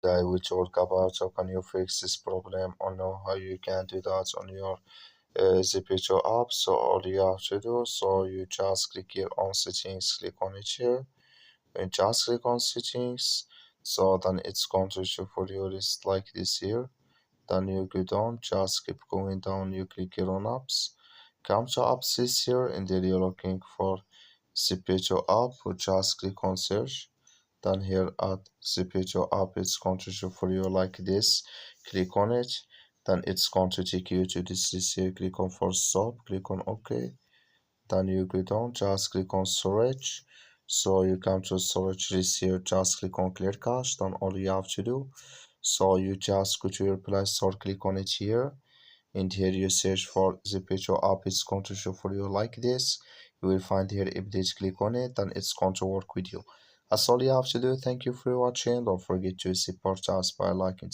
I will talk about how can you fix this problem or know how you can do that on your Zepeto app. So all you have to do, so you just click here on settings, click on it here, and just click on settings. So then it's going to show for you list like this here. Then you go down, just keep going down, you click here on apps. Come to apps this here, and then you're looking for Zepeto app, you just click on search. Then here at Zepeto app, it's going to show for you like this. Click on it. Then it's going to take you to this list here. Click on for stop. Click on OK. Then you go down. Just click on storage. So you come to storage list here. Just click on clear cache. Then all you have to do. So you just go to your Play Store. Click on it here. And here you search for Zepeto app. It's going to show for you like this. You will find here update. Click on it, and it's going to work with you. That's all you have to do. Thank you for watching. Don't forget to support us by liking.